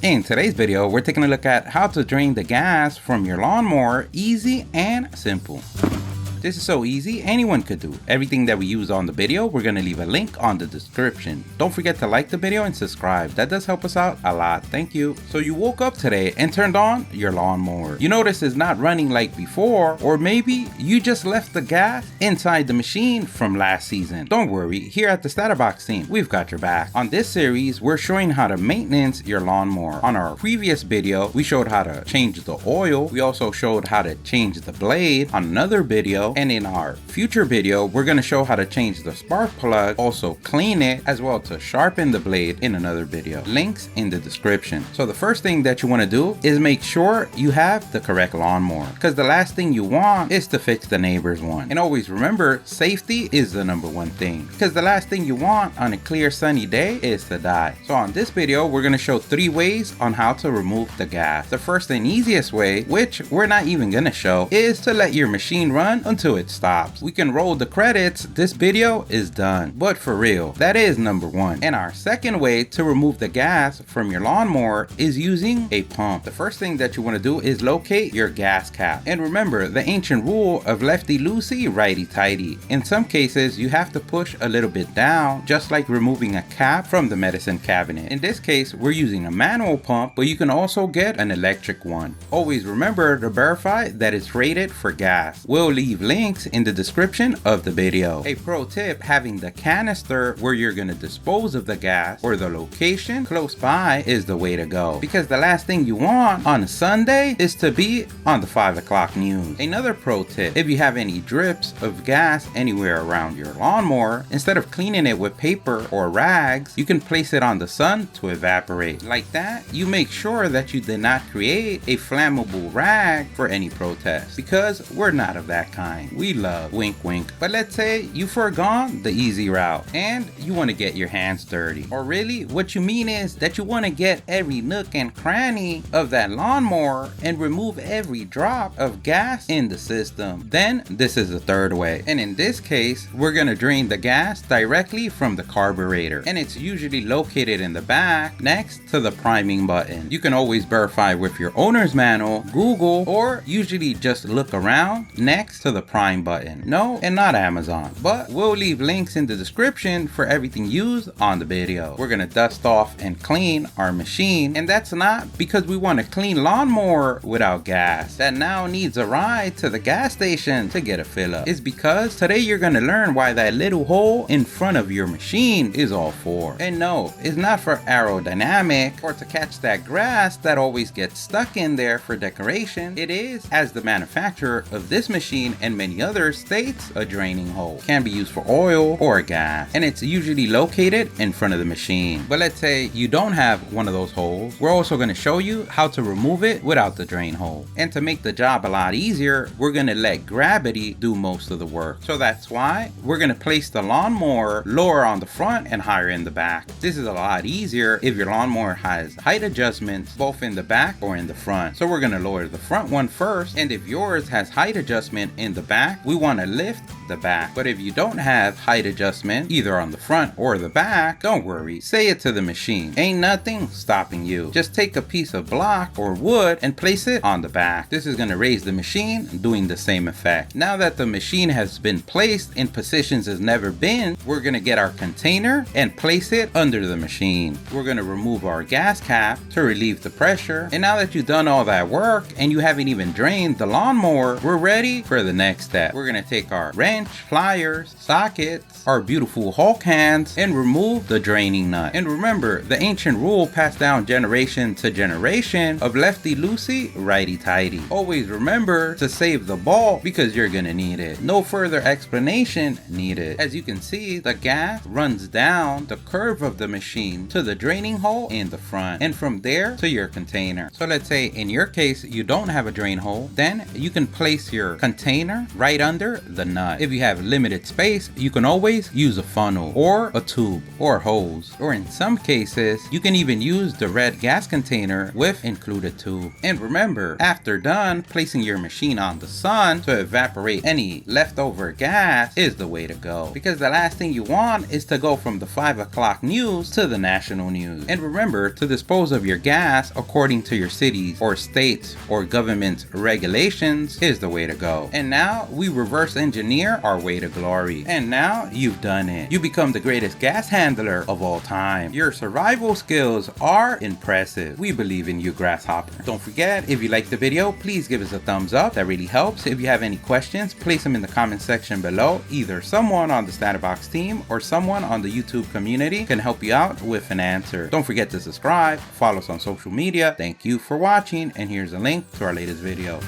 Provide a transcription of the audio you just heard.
In today's video, we're taking a look at how to drain the gas from your lawnmower easy and simple. This is so easy, anyone could do. Everything that we use on the video, we're going to leave a link on the description. Don't forget to like the video and subscribe. That does help us out a lot. Thank you. So you woke up today and turned on your lawnmower. You notice it's not running like before, or maybe you just left the gas inside the machine from last season. Don't worry, here at the StatUpBox team, we've got your back. On this series, we're showing how to maintenance your lawnmower. On our previous video, we showed how to change the oil. We also showed how to change the blade on another video. And in our future video, we're going to show how to change the spark plug, also clean it, as well to sharpen the blade in another video. Links in the description. So the first thing that you want to do is make sure you have the correct lawnmower, because the last thing you want is to fix the neighbor's one. And always remember, safety is the #1 thing, because the last thing you want on a clear sunny day is to die. So on this video, we're going to show 3 ways on how to remove the gas. The first and easiest way, which we're not even going to show, is to let your machine run until it stops. We can roll the credits. This video is done. But for real, that is #1. And our second way to remove the gas from your lawnmower is using a pump. The first thing that you want to do is locate your gas cap. And remember the ancient rule of lefty loosey, righty tighty. In some cases, you have to push a little bit down, just like removing a cap from the medicine cabinet. In this case, we're using a manual pump, but you can also get an electric one. Always remember to verify that it's rated for gas. We'll leave links in the description of the video. A pro tip, having the canister where you're going to dispose of the gas or the location close by is the way to go, because the last thing you want on a Sunday is to be on the 5 o'clock news. Another pro tip, if you have any drips of gas anywhere around your lawnmower, instead of cleaning it with paper or rags, you can place it on the sun to evaporate. Like that, you make sure that you did not create a flammable rag for any protest, because we're not of that kind. We love wink wink. But let's say you forgone the easy route and you want to get your hands dirty, or really what you mean is that you want to get every nook and cranny of that lawnmower and remove every drop of gas in the system. Then this is the third way, and in this case we're going to drain the gas directly from the carburetor, and it's usually located in the back next to the priming button. You can always verify with your owner's manual, Google, or usually just look around next to the prime button. No, and not Amazon, but we'll leave links in the description for everything used on the video. We're gonna dust off and clean our machine, and that's not because we want a clean lawnmower without gas that now needs a ride to the gas station to get a fill up. It's because today you're gonna learn why that little hole in front of your machine is all for. And no, it's not for aerodynamic or to catch that grass that always gets stuck in there for decoration. It is, as the manufacturer of this machine and many others states, a draining hole. Can be used for oil or gas, and it's usually located in front of the machine. But let's say you don't have one of those holes, we're also going to show you how to remove it without the drain hole. And to make the job a lot easier, we're going to let gravity do most of the work. So that's why we're going to place the lawnmower lower on the front and higher in the back. This is a lot easier if your lawnmower has height adjustments both in the back or in the front. So we're going to lower the front one first, and if yours has height adjustment in the back, we want to lift the back. But if you don't have height adjustment either on the front or the back, don't worry, say it to the machine. Ain't nothing stopping you. Just take a piece of block or wood and place it on the back. This is going to raise the machine, doing the same effect. Now that the machine has been placed in positions it's never been, we're going to get our container and place it under the machine. We're going to remove our gas cap to relieve the pressure. And now that you've done all that work and you haven't even drained the lawnmower, we're ready for the next step. We're going to take our wrench, pliers, sockets, our beautiful Hulk hands, and remove the draining nut. And remember the ancient rule passed down generation to generation of lefty loosey, righty tighty. Always remember to save the ball, because you're gonna need it. No further explanation needed. As you can see, the gas runs down the curve of the machine to the draining hole in the front, and from there to your container. So let's say in your case you don't have a drain hole, then you can place your container container right under the nut. If you have limited space, you can always use a funnel or a tube or a hose, or in some cases you can even use the red gas container with included tube. And remember, after done, placing your machine on the sun to evaporate any leftover gas is the way to go, because the last thing you want is to go from the 5 o'clock news to the national news. And remember to dispose of your gas according to your city's or state's or government's regulations is the way to go. And now we reverse engineer our way to glory. And now you've done it. You become the greatest gas handler of all time. Your survival skills are impressive. We believe in you, Grasshopper. Don't forget, if you liked the video, please give us a thumbs up. That really helps. If you have any questions, place them in the comment section below. Either someone on the StatUpBox team or someone on the YouTube community can help you out with an answer. Don't forget to subscribe, follow us on social media. Thank you for watching, and here's a link to our latest video.